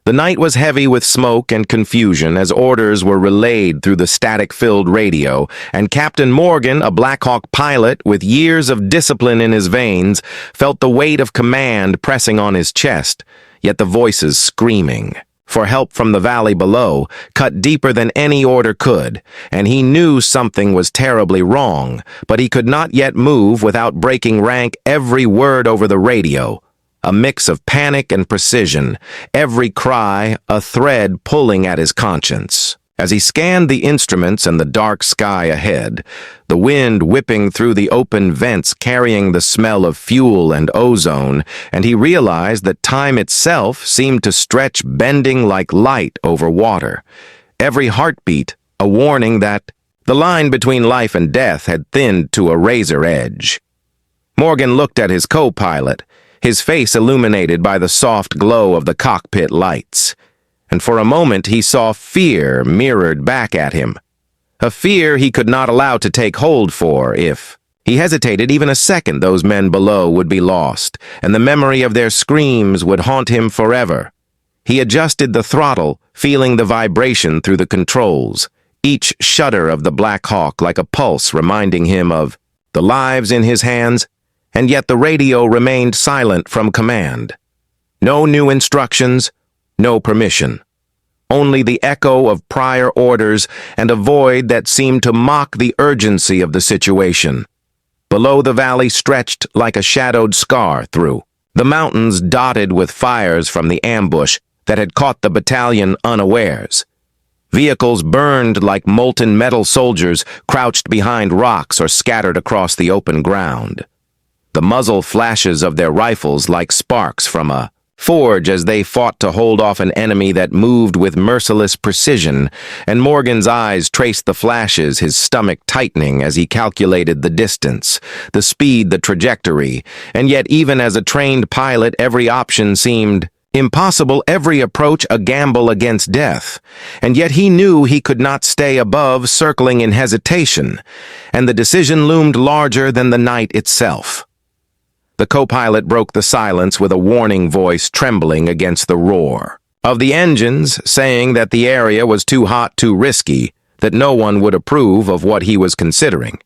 The night was heavy with smoke and confusion as orders were relayed through the static-filled radio, and Captain Morgan, a Black Hawk pilot with years of discipline in his veins, felt the weight of command pressing on his chest, yet the voices screaming for help from the valley below cut deeper than any order could, and he knew something was terribly wrong, but he could not yet move without breaking rank every word over the radio. A mix of panic and precision, every cry a thread pulling at his conscience. As he scanned the instruments and the dark sky ahead, the wind whipping through the open vents carrying the smell of fuel and ozone, and he realized that time itself seemed to stretch, bending like light over water. Every heartbeat a warning that the line between life and death had thinned to a razor edge. Morgan looked at his co-pilot, his face illuminated by the soft glow of the cockpit lights. And for a moment he saw fear mirrored back at him. A fear he could not allow to take hold for if he hesitated even a second those men below would be lost, and the memory of their screams would haunt him forever. He adjusted the throttle, feeling the vibration through the controls, each shudder of the Black Hawk like a pulse reminding him of the lives in his hands, and yet the radio remained silent from command. No new instructions, no permission. Only the echo of prior orders and a void that seemed to mock the urgency of the situation. Below the valley stretched like a shadowed scar through the mountains dotted with fires from the ambush that had caught the battalion unawares. Vehicles burned like molten metal soldiers crouched behind rocks or scattered across the open ground. The muzzle flashes of their rifles like sparks from a forge as they fought to hold off an enemy that moved with merciless precision, and Morgan's eyes traced the flashes, his stomach tightening as he calculated the distance, the speed, the trajectory, and yet even as a trained pilot every option seemed impossible, every approach a gamble against death, and yet he knew he could not stay above circling in hesitation, and the decision loomed larger than the night itself. The co-pilot broke the silence with a warning voice trembling against the roar of the engines, saying that the area was too hot, too risky, that no one would approve of what he was considering.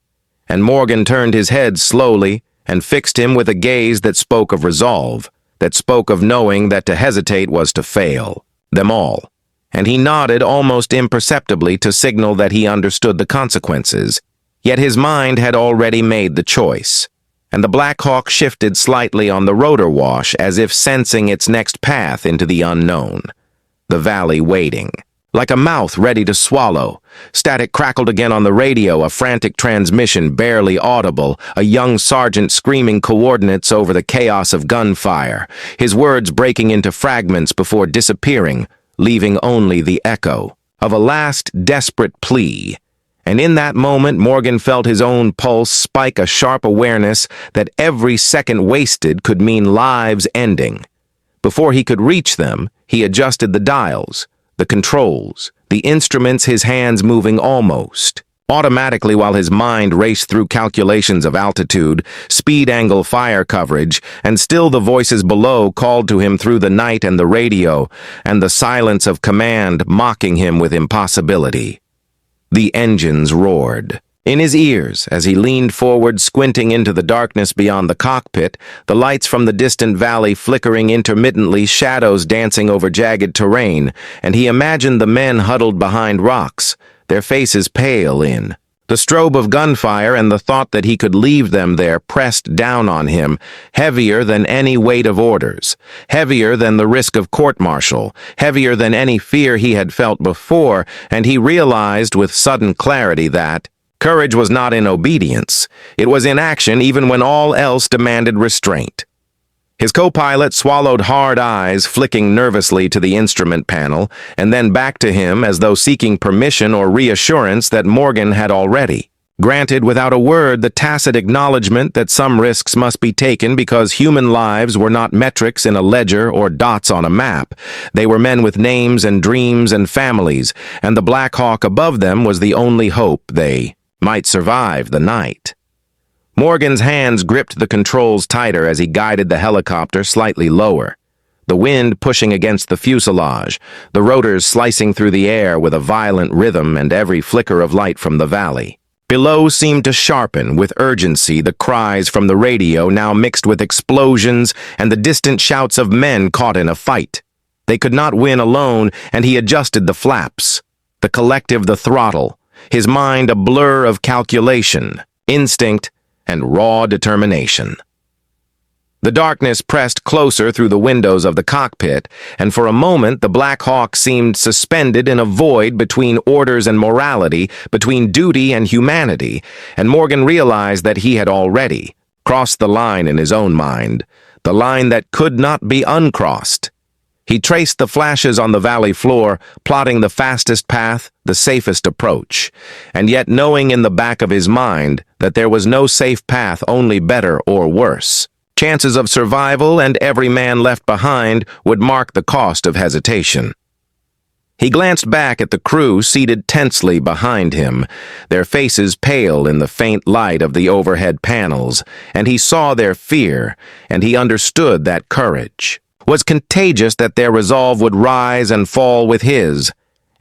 And Morgan turned his head slowly and fixed him with a gaze that spoke of resolve, that spoke of knowing that to hesitate was to fail, them all. And he nodded almost imperceptibly to signal that he understood the consequences, yet his mind had already made the choice. And the Black Hawk shifted slightly on the rotor wash as if sensing its next path into the unknown. The valley waiting, like a mouth ready to swallow. Static crackled again on the radio, a frantic transmission barely audible, a young sergeant screaming coordinates over the chaos of gunfire, his words breaking into fragments before disappearing, leaving only the echo of a last desperate plea. And in that moment, Morgan felt his own pulse spike, a sharp awareness that every second wasted could mean lives ending. Before he could reach them, he adjusted the dials, the controls, the instruments, his hands moving almost automatically while his mind raced through calculations of altitude, speed angle, fire coverage, and still the voices below called to him through the night and the radio, and the silence of command mocking him with impossibility. The engines roared in his ears as he leaned forward, squinting into the darkness beyond the cockpit, the lights from the distant valley flickering intermittently, shadows dancing over jagged terrain, and he imagined the men huddled behind rocks, their faces pale in the strobe of gunfire, and the thought that he could leave them there pressed down on him, heavier than any weight of orders, heavier than the risk of court-martial, heavier than any fear he had felt before, and he realized with sudden clarity that courage was not in obedience. It was in action even when all else demanded restraint. His co-pilot swallowed hard eyes, flicking nervously to the instrument panel, and then back to him as though seeking permission or reassurance that Morgan had already granted without a word, the tacit acknowledgement that some risks must be taken because human lives were not metrics in a ledger or dots on a map. They were men with names and dreams and families, and the Black Hawk above them was the only hope they might survive the night. Morgan's hands gripped the controls tighter as he guided the helicopter slightly lower. the wind pushing against the fuselage, the rotors slicing through the air with a violent rhythm and every flicker of light from the valley. Below seemed to sharpen with urgency the cries from the radio now mixed with explosions and the distant shouts of men caught in a fight. They could not win alone, and he adjusted the flaps, the collective the throttle, his mind a blur of calculation, instinct, and raw determination. The darkness pressed closer through the windows of the cockpit, and for a moment the Black Hawk seemed suspended in a void between orders and morality, between duty and humanity, and Morgan realized that he had already crossed the line in his own mind, the line that could not be uncrossed. He traced the flashes on the valley floor, plotting the fastest path, the safest approach, and yet knowing in the back of his mind that there was no safe path, only better or worse. Chances of survival and every man left behind would mark the cost of hesitation. He glanced back at the crew seated tensely behind him, their faces pale in the faint light of the overhead panels, and he saw their fear, and he understood that courage was contagious, that their resolve would rise and fall with his,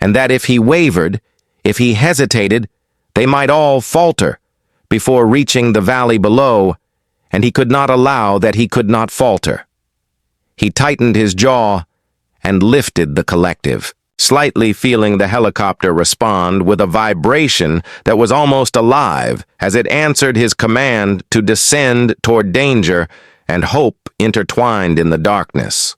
and that if he wavered, if he hesitated, they might all falter before reaching the valley below, and he could not allow that he could not falter. He tightened his jaw and lifted the collective, slightly feeling the helicopter respond with a vibration that was almost alive as it answered his command to descend toward danger and hope intertwined in the darkness.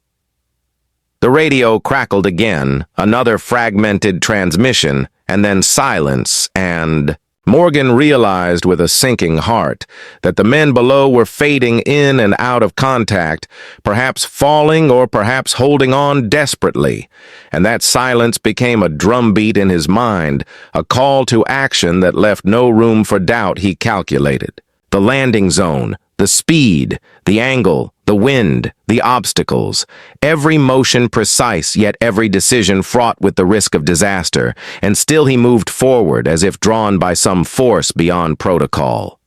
The radio crackled again, another fragmented transmission, and then silence, and Morgan realized with a sinking heart that the men below were fading in and out of contact, perhaps falling or perhaps holding on desperately, and that silence became a drumbeat in his mind, a call to action that left no room for doubt. He calculated the landing zone, the speed, the angle, the wind, the obstacles, every motion precise, yet every decision fraught with the risk of disaster, and still he moved forward as if drawn by some force beyond protocol.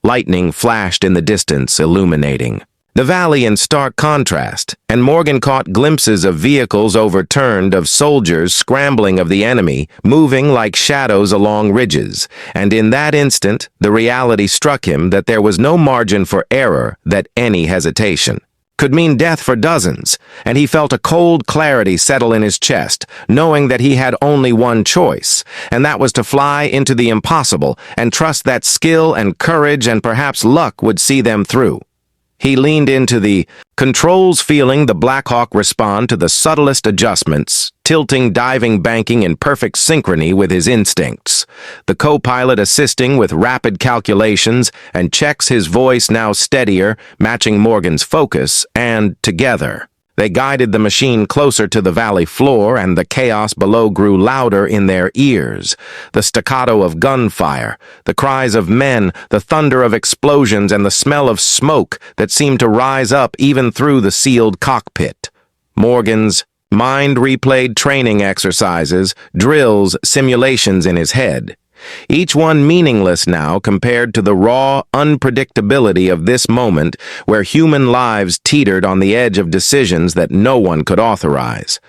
Lightning flashed in the distance, illuminating the valley in stark contrast, and Morgan caught glimpses of vehicles overturned, of soldiers scrambling, of the enemy, moving like shadows along ridges, and in that instant the reality struck him that there was no margin for error, that any hesitation could mean death for dozens, and he felt a cold clarity settle in his chest, knowing that he had only one choice, and that was to fly into the impossible and trust that skill and courage and perhaps luck would see them through. He leaned into the controls, feeling the Black Hawk respond to the subtlest adjustments, tilting, diving, banking in perfect synchrony with his instincts. The co-pilot assisting with rapid calculations and checks, his voice now steadier, matching Morgan's focus, and together they guided the machine closer to the valley floor, and the chaos below grew louder in their ears. The staccato of gunfire, the cries of men, the thunder of explosions, and the smell of smoke that seemed to rise up even through the sealed cockpit. Morgan's mind replayed training exercises, drills, simulations in his head, each one meaningless now compared to the raw unpredictability of this moment where human lives teetered on the edge of decisions that no one could authorize.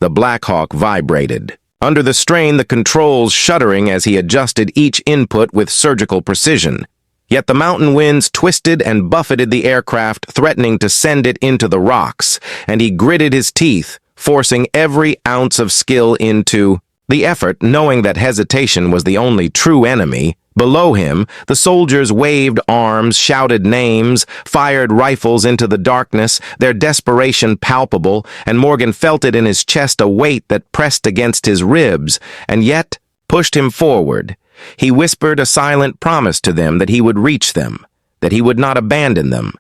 The Black Hawk vibrated. Under the strain, the controls shuddering as he adjusted each input with surgical precision. Yet the mountain winds twisted and buffeted the aircraft, threatening to send it into the rocks, and he gritted his teeth, forcing every ounce of skill into the effort, knowing that hesitation was the only true enemy. Below him, the soldiers waved arms, shouted names, fired rifles into the darkness, their desperation palpable, and Morgan felt it in his chest, a weight that pressed against his ribs, and yet pushed him forward. He whispered a silent promise to them that he would reach them, that he would not abandon them,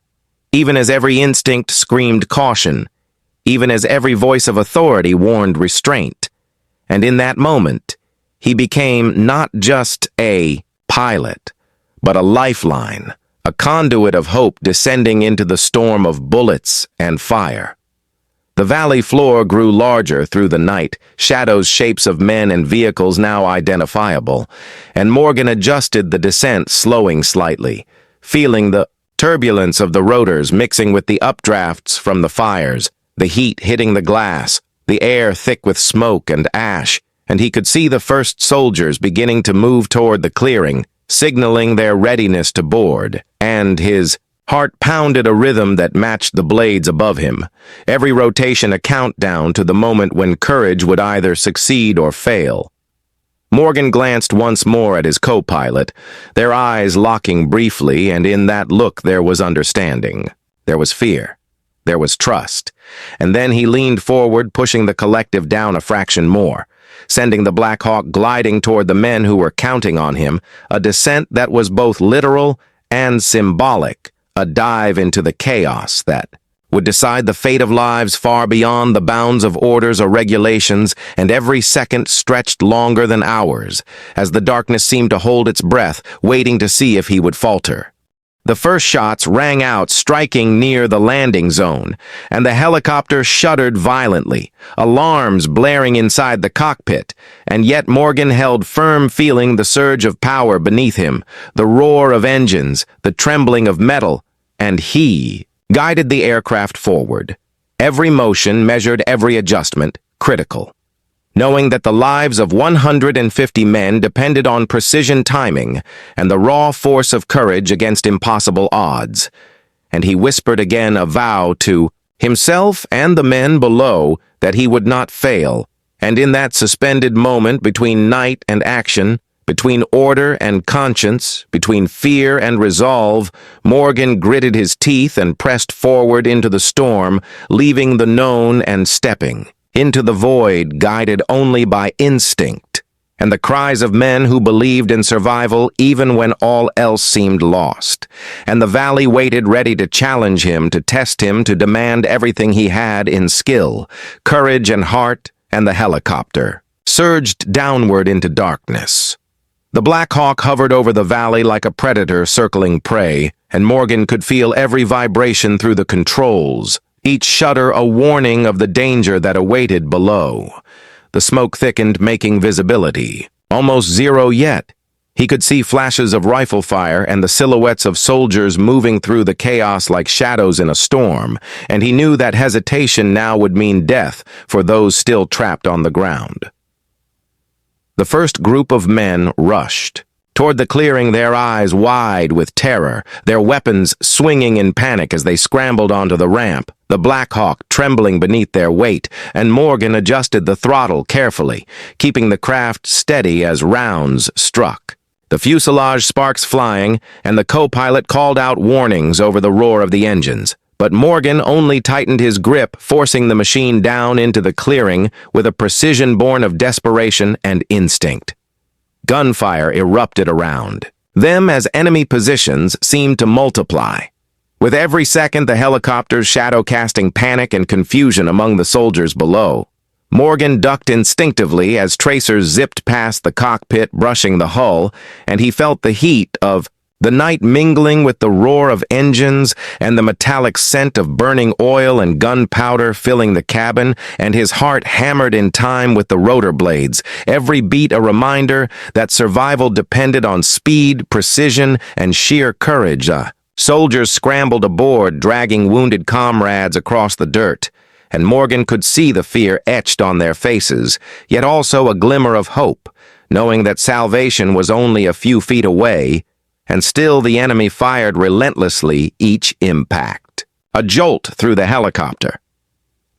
even as every instinct screamed caution, even as every voice of authority warned restraint. And in that moment, he became not just a pilot, but a lifeline, a conduit of hope descending into the storm of bullets and fire. The valley floor grew larger through the night, shadows, shapes of men and vehicles now identifiable, and Morgan adjusted the descent, slowing slightly, feeling the turbulence of the rotors mixing with the updrafts from the fires. the heat hitting the glass, the air thick with smoke and ash, and he could see the first soldiers beginning to move toward the clearing, signaling their readiness to board, and his heart pounded a rhythm that matched the blades above him, every rotation a countdown to the moment when courage would either succeed or fail. Morgan glanced once more at his co-pilot, their eyes locking briefly, and in that look there was understanding. There was fear. There was trust. And then he leaned forward, pushing the collective down a fraction more, sending the Black Hawk gliding toward the men who were counting on him, a descent that was both literal and symbolic, a dive into the chaos that would decide the fate of lives far beyond the bounds of orders or regulations, and every second stretched longer than hours, as the darkness seemed to hold its breath, waiting to see if he would falter. The first shots rang out, striking near the landing zone, and the helicopter shuddered violently, alarms blaring inside the cockpit, and yet Morgan held firm, feeling the surge of power beneath him, the roar of engines, the trembling of metal, and he guided the aircraft forward. Every motion measured, every adjustment critical. Knowing that the lives of 150 men depended on precision timing and the raw force of courage against impossible odds. And he whispered again a vow to himself and the men below that he would not fail. And in that suspended moment between night and action, between order and conscience, between fear and resolve, Morgan gritted his teeth and pressed forward into the storm, leaving the known and stepping into the void, guided only by instinct, and the cries of men who believed in survival even when all else seemed lost. And the valley waited ready to challenge him, to test him, to demand everything he had in skill, courage and heart, and the helicopter surged downward into darkness. The Black Hawk hovered over the valley like a predator circling prey, and Morgan could feel every vibration through the controls, each shudder a warning of the danger that awaited below. The smoke thickened, making visibility almost zero yet. He could see flashes of rifle fire and the silhouettes of soldiers moving through the chaos like shadows in a storm, and he knew that hesitation now would mean death for those still trapped on the ground. The first group of men rushed toward the clearing, their eyes wide with terror, their weapons swinging in panic as they scrambled onto the ramp, the Black Hawk trembling beneath their weight, and Morgan adjusted the throttle carefully, keeping the craft steady as rounds struck. The fuselage sparks flying, and the co-pilot called out warnings over the roar of the engines. But Morgan only tightened his grip, forcing the machine down into the clearing with a precision born of desperation and instinct. Gunfire erupted around them as enemy positions seemed to multiply. With every second, the helicopters shadow-casting panic and confusion among the soldiers below. Morgan ducked instinctively as tracers zipped past the cockpit, brushing the hull, and he felt the heat of the night mingling with the roar of engines and the metallic scent of burning oil and gunpowder filling the cabin, and his heart hammered in time with the rotor blades, every beat a reminder that survival depended on speed, precision, and sheer courage. Soldiers scrambled aboard, dragging wounded comrades across the dirt, and Morgan could see the fear etched on their faces, yet also a glimmer of hope, knowing that salvation was only a few feet away. And still the enemy fired relentlessly each impact, a jolt through the helicopter.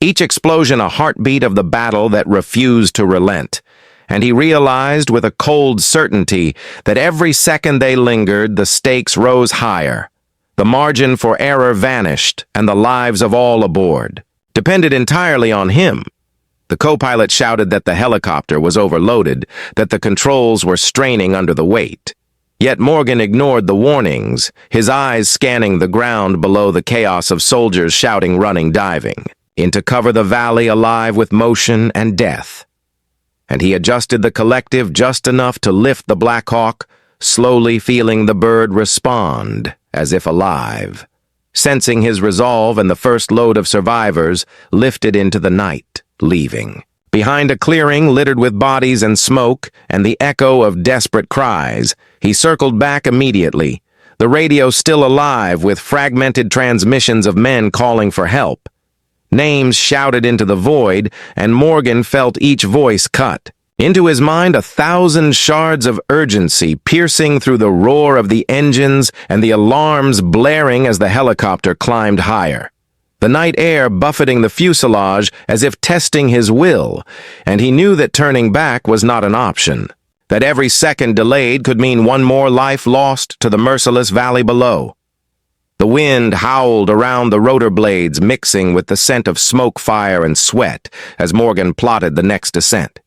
Each explosion a heartbeat of the battle that refused to relent, and he realized with a cold certainty that every second they lingered, the stakes rose higher. The margin for error vanished, and the lives of all aboard depended entirely on him. The co-pilot shouted that the helicopter was overloaded, that the controls were straining under the weight. Yet Morgan ignored the warnings, his eyes scanning the ground below, the chaos of soldiers shouting, running, diving, in to cover the valley alive with motion and death. And he adjusted the collective just enough to lift the Black Hawk, slowly feeling the bird respond, as if alive. Sensing his resolve, and the first load of survivors lifted into the night, leaving. Behind a clearing littered with bodies and smoke and the echo of desperate cries, he circled back immediately, the radio still alive with fragmented transmissions of men calling for help. Names shouted into the void, and Morgan felt each voice cut. Into his mind 1,000 shards of urgency piercing through the roar of the engines and the alarms blaring as the helicopter climbed higher. The night air buffeting the fuselage as if testing his will, and he knew that turning back was not an option, that every second delayed could mean one more life lost to the merciless valley below. The wind howled around the rotor blades, mixing with the scent of smoke, fire, and sweat as Morgan plotted the next descent.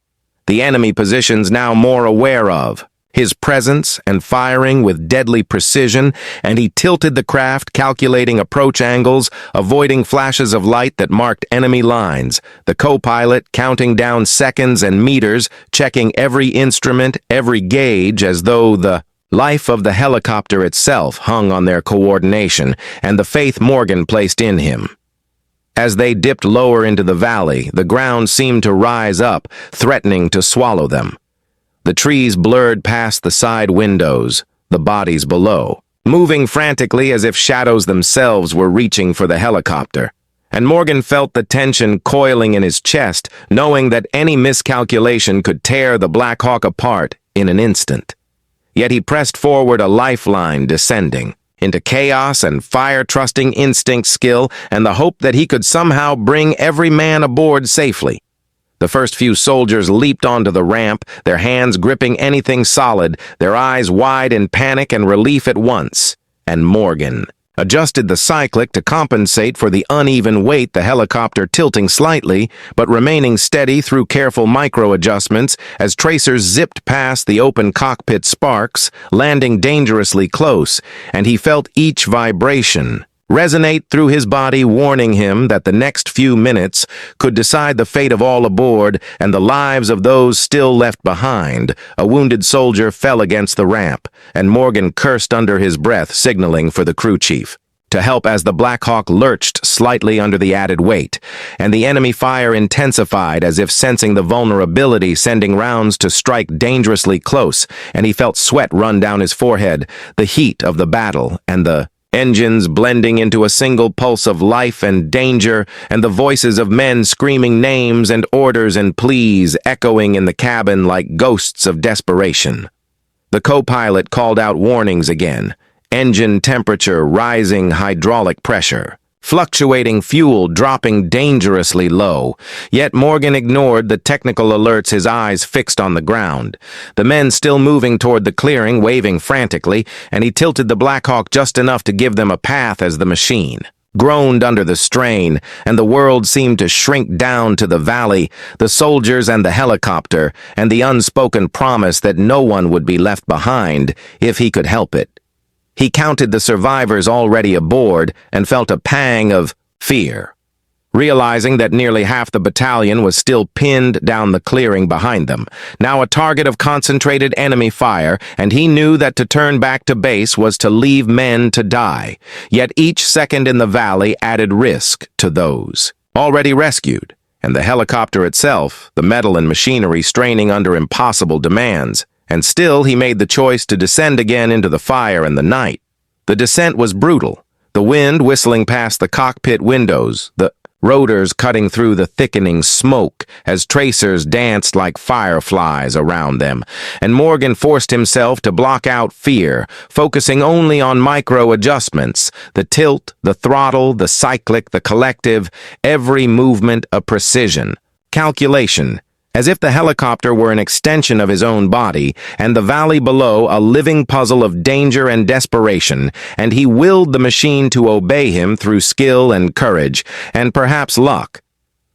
The enemy positions now more aware of, his presence and firing with deadly precision, and he tilted the craft, calculating approach angles, avoiding flashes of light that marked enemy lines, the co-pilot counting down seconds and meters, checking every instrument, every gauge, as though the life of the helicopter itself hung on their coordination and the faith Morgan placed in him. As they dipped lower into the valley, the ground seemed to rise up, threatening to swallow them. The trees blurred past the side windows, the bodies below, moving frantically as if shadows themselves were reaching for the helicopter. And Morgan felt the tension coiling in his chest, knowing that any miscalculation could tear the Black Hawk apart in an instant. Yet he pressed forward, a lifeline descending into chaos and fire-trusting instinct skill and the hope that he could somehow bring every man aboard safely. The first few soldiers leaped onto the ramp, their hands gripping anything solid, their eyes wide in panic and relief at once. And Morgan adjusted the cyclic to compensate for the uneven weight, the helicopter tilting slightly, but remaining steady through careful micro-adjustments as tracers zipped past the open cockpit sparks, landing dangerously close, and he felt each vibration resonate through his body, warning him that the next few minutes could decide the fate of all aboard and the lives of those still left behind. A wounded soldier fell against the ramp, and Morgan cursed under his breath, signaling for the crew chief to help as the Black Hawk lurched slightly under the added weight, and the enemy fire intensified as if sensing the vulnerability, sending rounds to strike dangerously close, and he felt sweat run down his forehead, the heat of the battle and the engines blending into a single pulse of life and danger, and the voices of men screaming names and orders and pleas echoing in the cabin like ghosts of desperation. The co-pilot called out warnings again. Engine temperature rising, hydraulic pressure, fluctuating fuel dropping dangerously low. Yet Morgan ignored the technical alerts, his eyes fixed on the ground. The men still moving toward the clearing, waving frantically, and he tilted the Black Hawk just enough to give them a path as the machine groaned under the strain, and the world seemed to shrink down to the valley, the soldiers and the helicopter, and the unspoken promise that no one would be left behind if he could help it. He counted the survivors already aboard and felt a pang of fear, realizing that nearly half the battalion was still pinned down the clearing behind them, now a target of concentrated enemy fire, and he knew that to turn back to base was to leave men to die. Yet each second in the valley added risk to those already rescued, and the helicopter itself, the metal and machinery straining under impossible demands. And still he made the choice to descend again into the fire and the night. The descent was brutal, the wind whistling past the cockpit windows, the rotors cutting through the thickening smoke as tracers danced like fireflies around them, and Morgan forced himself to block out fear, focusing only on micro-adjustments, the tilt, the throttle, the cyclic, the collective, every movement a precision, calculation, as if the helicopter were an extension of his own body, and the valley below a living puzzle of danger and desperation, and he willed the machine to obey him through skill and courage, and perhaps luck.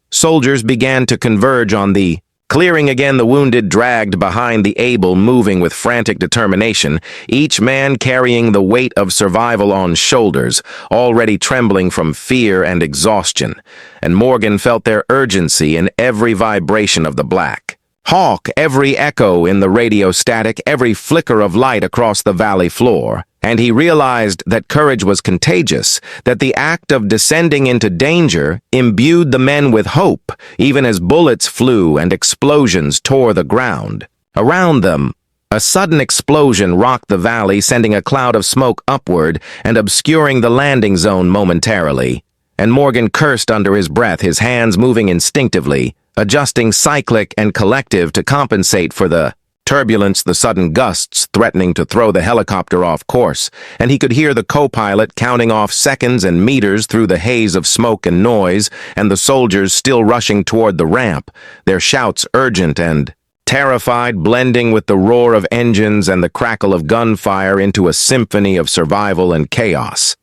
Soldiers began to converge on the clearing again, the wounded dragged behind the able, moving with frantic determination, each man carrying the weight of survival on shoulders, already trembling from fear and exhaustion. And Morgan felt their urgency in every vibration of the Black Hawk, every echo in the radio static, every flicker of light across the valley floor. And he realized that courage was contagious, that the act of descending into danger imbued the men with hope, even as bullets flew and explosions tore the ground. Around them, a sudden explosion rocked the valley, sending a cloud of smoke upward and obscuring the landing zone momentarily. and Morgan cursed under his breath, his hands moving instinctively, adjusting cyclic and collective to compensate for the turbulence, the sudden gusts threatening to throw the helicopter off course, and he could hear the co-pilot counting off seconds and meters through the haze of smoke and noise, and the soldiers still rushing toward the ramp, their shouts urgent and terrified, blending with the roar of engines and the crackle of gunfire into a symphony of survival and chaos.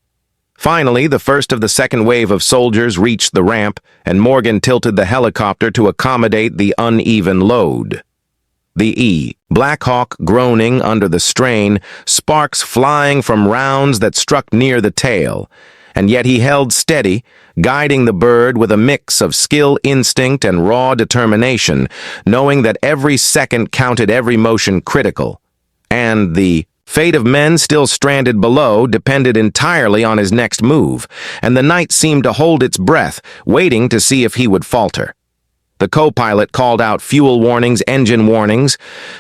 Finally, the first of the second wave of soldiers reached the ramp, and Morgan tilted the helicopter to accommodate the uneven load. The Black Hawk groaning under the strain, sparks flying from rounds that struck near the tail, and yet he held steady, guiding the bird with a mix of skill, instinct, and raw determination, knowing that every second counted, every motion critical, and the fate of men still stranded below depended entirely on his next move, and the night seemed to hold its breath, waiting to see if he would falter. The co-pilot called out fuel warnings, engine warnings,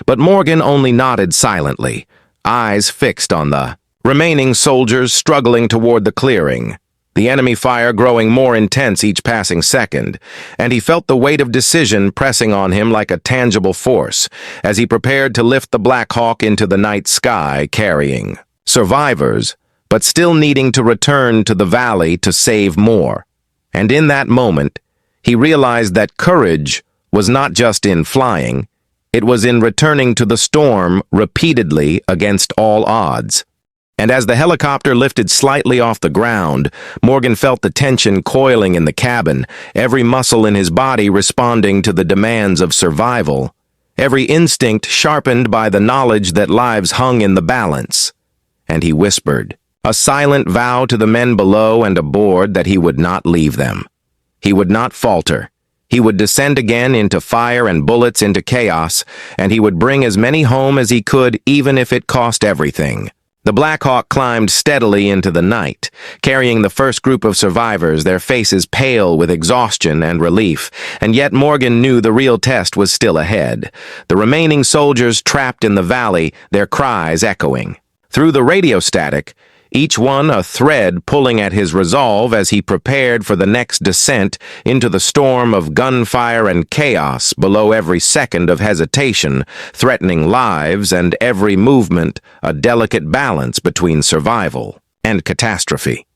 but Morgan only nodded silently, eyes fixed on the remaining soldiers struggling toward the clearing, the enemy fire growing more intense each passing second, and he felt the weight of decision pressing on him like a tangible force as he prepared to lift the Black Hawk into the night sky, carrying survivors, but still needing to return to the valley to save more. And in that moment, he realized that courage was not just in flying, it was in returning to the storm repeatedly against all odds. And as the helicopter lifted slightly off the ground, Morgan felt the tension coiling in the cabin, every muscle in his body responding to the demands of survival, every instinct sharpened by the knowledge that lives hung in the balance. And he whispered, a silent vow to the men below and aboard that he would not leave them. He would not falter. He would descend again into fire and bullets, into chaos, and he would bring as many home as he could, even if it cost everything. The Black Hawk climbed steadily into the night, carrying the first group of survivors, their faces pale with exhaustion and relief, and yet Morgan knew the real test was still ahead. The remaining soldiers trapped in the valley, their cries echoing. Through the radio static, each one a thread pulling at his resolve as he prepared for the next descent into the storm of gunfire and chaos below, every second of hesitation threatening lives, and every movement a delicate balance between survival and catastrophe.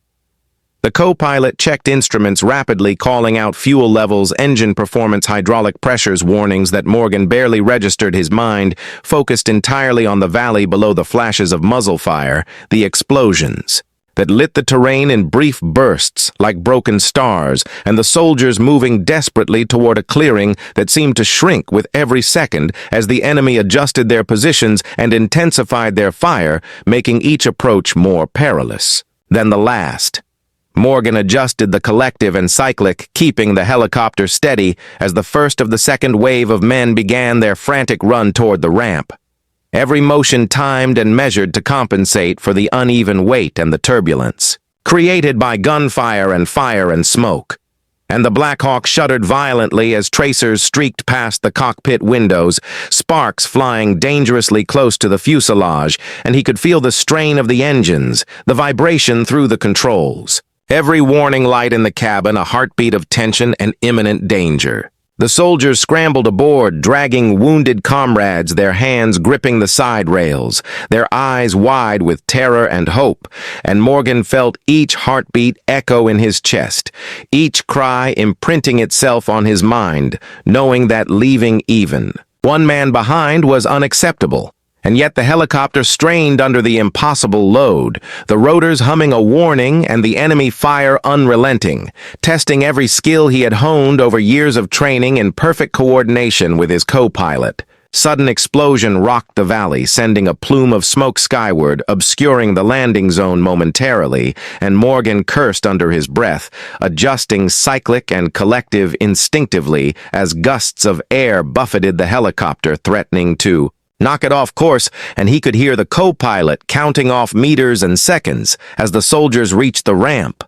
The co-pilot checked instruments rapidly, calling out fuel levels, engine performance, hydraulic pressures warnings that Morgan barely registered. His mind focused entirely on the valley below, the flashes of muzzle fire, the explosions that lit the terrain in brief bursts like broken stars, and the soldiers moving desperately toward a clearing that seemed to shrink with every second as the enemy adjusted their positions and intensified their fire, making each approach more perilous than the last. Morgan adjusted the collective and cyclic, keeping the helicopter steady as the first of the second wave of men began their frantic run toward the ramp. Every motion timed and measured to compensate for the uneven weight and the turbulence created by gunfire and fire and smoke. And the Black Hawk shuddered violently as tracers streaked past the cockpit windows, sparks flying dangerously close to the fuselage, and he could feel the strain of the engines, the vibration through the controls. Every warning light in the cabin a heartbeat of tension and imminent danger. The soldiers scrambled aboard, dragging wounded comrades, their hands gripping the side rails, their eyes wide with terror and hope, and Morgan felt each heartbeat echo in his chest, each cry imprinting itself on his mind, knowing that leaving even one man behind was unacceptable. And yet the helicopter strained under the impossible load, the rotors humming a warning and the enemy fire unrelenting, testing every skill he had honed over years of training in perfect coordination with his co-pilot. Sudden explosion rocked the valley, sending a plume of smoke skyward, obscuring the landing zone momentarily, and Morgan cursed under his breath, adjusting cyclic and collective instinctively as gusts of air buffeted the helicopter, threatening to knock it off course, and he could hear the co-pilot counting off meters and seconds as the soldiers reached the ramp.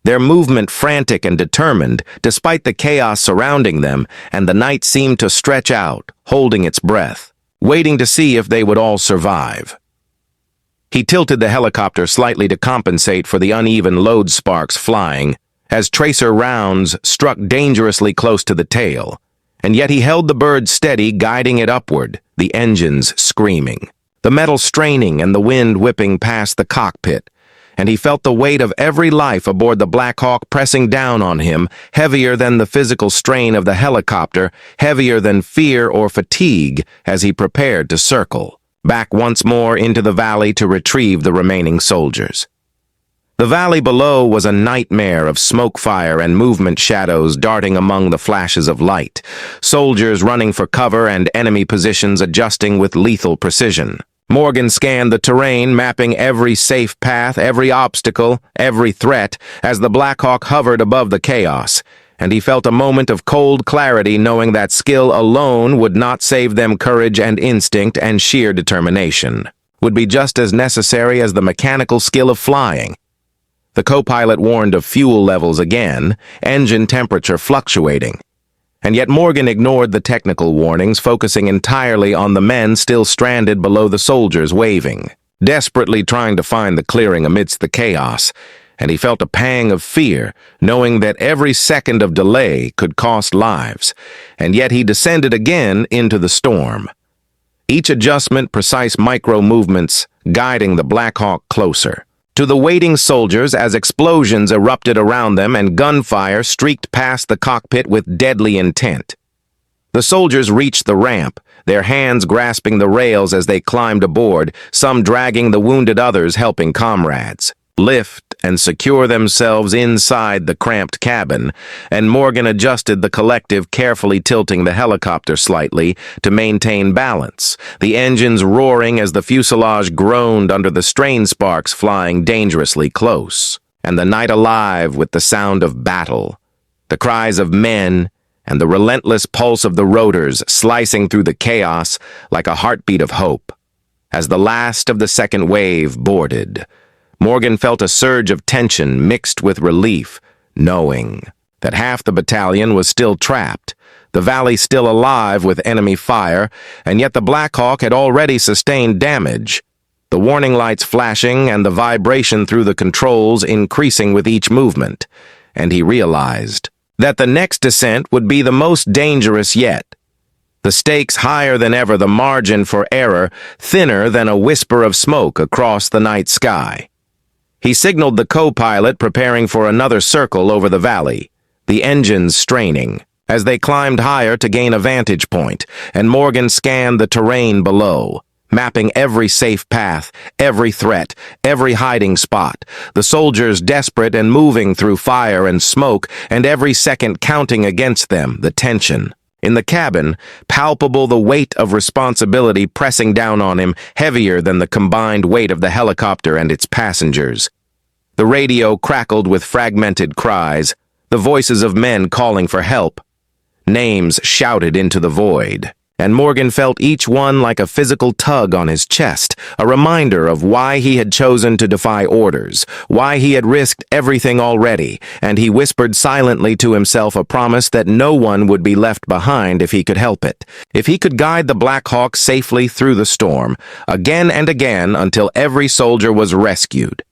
Their movement frantic and determined, despite the chaos surrounding them, and the night seemed to stretch out, holding its breath, waiting to see if they would all survive. He tilted the helicopter slightly to compensate for the uneven load sparks flying, as tracer rounds struck dangerously close to the tail, and yet he held the bird steady, guiding it upward, the engines screaming, the metal straining and the wind whipping past the cockpit, and he felt the weight of every life aboard the Black Hawk pressing down on him, heavier than the physical strain of the helicopter, heavier than fear or fatigue as he prepared to circle, back once more into the valley to retrieve the remaining soldiers. The valley below was a nightmare of smoke fire and movement shadows darting among the flashes of light, soldiers running for cover and enemy positions adjusting with lethal precision. Morgan scanned the terrain, mapping every safe path, every obstacle, every threat, as the Black Hawk hovered above the chaos, and he felt a moment of cold clarity knowing that skill alone would not save them. Courage and instinct and sheer determination would be just as necessary as the mechanical skill of flying. The co-pilot warned of fuel levels again, engine temperature fluctuating. And yet Morgan ignored the technical warnings, focusing entirely on the men still stranded below the soldiers waving, desperately trying to find the clearing amidst the chaos, and he felt a pang of fear, knowing that every second of delay could cost lives, and yet he descended again into the storm. Each adjustment, precise micro-movements, guiding the Black Hawk closer to the waiting soldiers as explosions erupted around them and gunfire streaked past the cockpit with deadly intent. The soldiers reached the ramp, their hands grasping the rails as they climbed aboard, some dragging the wounded, others helping comrades lift and secure themselves inside the cramped cabin, and Morgan adjusted the collective, carefully tilting the helicopter slightly to maintain balance, the engines roaring as the fuselage groaned under the strain sparks flying dangerously close, and the night alive with the sound of battle, the cries of men, and the relentless pulse of the rotors slicing through the chaos like a heartbeat of hope. As the last of the second wave boarded, Morgan felt a surge of tension mixed with relief, knowing that half the battalion was still trapped, the valley still alive with enemy fire, and yet the Black Hawk had already sustained damage, the warning lights flashing and the vibration through the controls increasing with each movement, and he realized that the next descent would be the most dangerous yet. The stakes higher than ever, the margin for error thinner than a whisper of smoke across the night sky. He signaled the co-pilot, preparing for another circle over the valley, the engines straining, as they climbed higher to gain a vantage point, and Morgan scanned the terrain below, mapping every safe path, every threat, every hiding spot, the soldiers desperate and moving through fire and smoke, and every second counting against them, the tension. In the cabin, palpable the weight of responsibility pressing down on him, heavier than the combined weight of the helicopter and its passengers. The radio crackled with fragmented cries, the voices of men calling for help. Names shouted into the void, and Morgan felt each one like a physical tug on his chest, a reminder of why he had chosen to defy orders, why he had risked everything already, and he whispered silently to himself a promise that no one would be left behind if he could help it, if he could guide the Black Hawk safely through the storm, again and again until every soldier was rescued.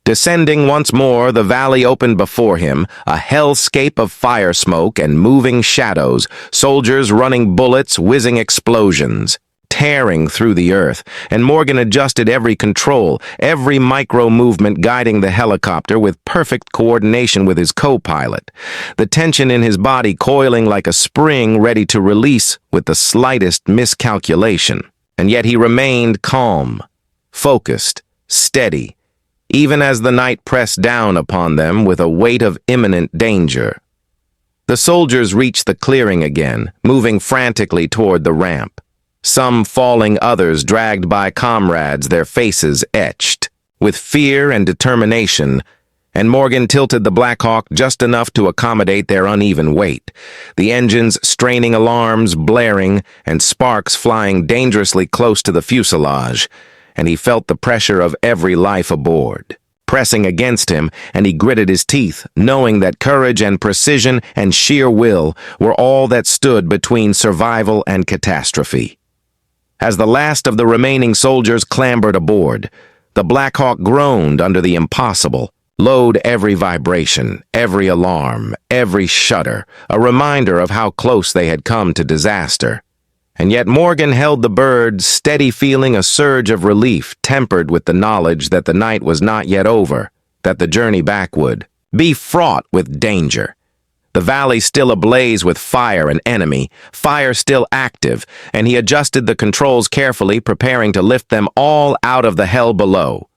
Descending once more, the valley opened before him, a hellscape of fire smoke and moving shadows, soldiers running bullets, whizzing explosions, tearing through the earth, and Morgan adjusted every control, every micro-movement guiding the helicopter with perfect coordination with his co-pilot, the tension in his body coiling like a spring ready to release with the slightest miscalculation. And yet he remained calm, focused, steady, even as the night pressed down upon them with a weight of imminent danger. The soldiers reached the clearing again, moving frantically toward the ramp, some falling, others dragged by comrades, their faces etched with fear and determination, and Morgan tilted the Black Hawk just enough to accommodate their uneven weight, the engines straining, alarms blaring, and sparks flying dangerously close to the fuselage, and he felt the pressure of every life aboard pressing against him, and he gritted his teeth, knowing that courage and precision and sheer will were all that stood between survival and catastrophe. As the last of the remaining soldiers clambered aboard, the Black Hawk groaned under the impossible, Load every vibration, every alarm, every shudder, a reminder of how close they had come to disaster. And yet Morgan held the bird, steady, feeling a surge of relief tempered with the knowledge that the night was not yet over, that the journey back would be fraught with danger. The valley still ablaze with fire and enemy, fire still active, and he adjusted the controls carefully, preparing to lift them all out of the hell below.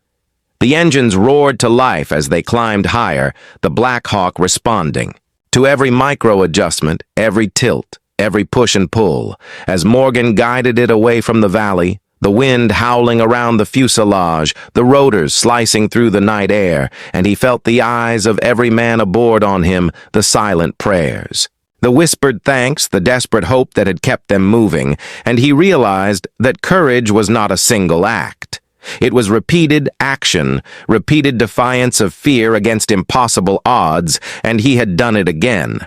The engines roared to life as they climbed higher, the Black Hawk responding to every micro-adjustment, every tilt, every push and pull. As Morgan guided it away from the valley, the wind howling around the fuselage, the rotors slicing through the night air, and he felt the eyes of every man aboard on him, the silent prayers, the whispered thanks, the desperate hope that had kept them moving, and he realized that courage was not a single act. It was repeated action, repeated defiance of fear against impossible odds, and he had done it again.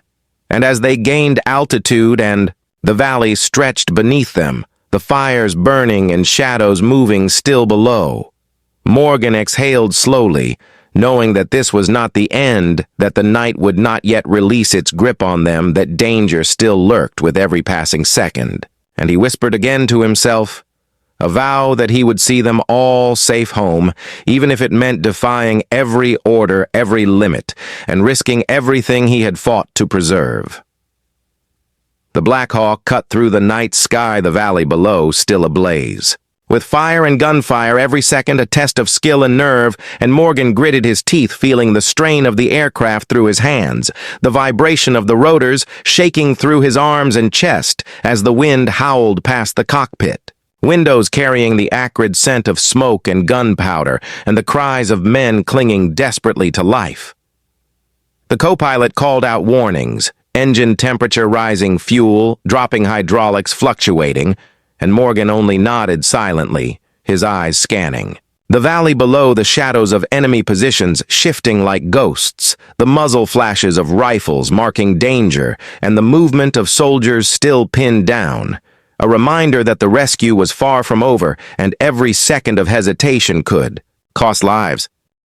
And as they gained altitude and the valley stretched beneath them, the fires burning and shadows moving still below, Morgan exhaled slowly, knowing that this was not the end, that the night would not yet release its grip on them, that danger still lurked with every passing second. And he whispered again to himself, a vow that he would see them all safe home, even if it meant defying every order, every limit, and risking everything he had fought to preserve. The Black Hawk cut through the night sky, the valley below still ablaze. With fire and gunfire every second a test of skill and nerve, and Morgan gritted his teeth, feeling the strain of the aircraft through his hands, the vibration of the rotors shaking through his arms and chest as the wind howled past the cockpit. Windows carrying the acrid scent of smoke and gunpowder, and the cries of men clinging desperately to life. The co-pilot called out warnings, engine temperature rising, fuel, dropping hydraulics fluctuating, and Morgan only nodded silently, his eyes scanning. The valley below, the shadows of enemy positions shifting like ghosts, the muzzle flashes of rifles marking danger, and the movement of soldiers still pinned down. A reminder that the rescue was far from over, and every second of hesitation could cost lives.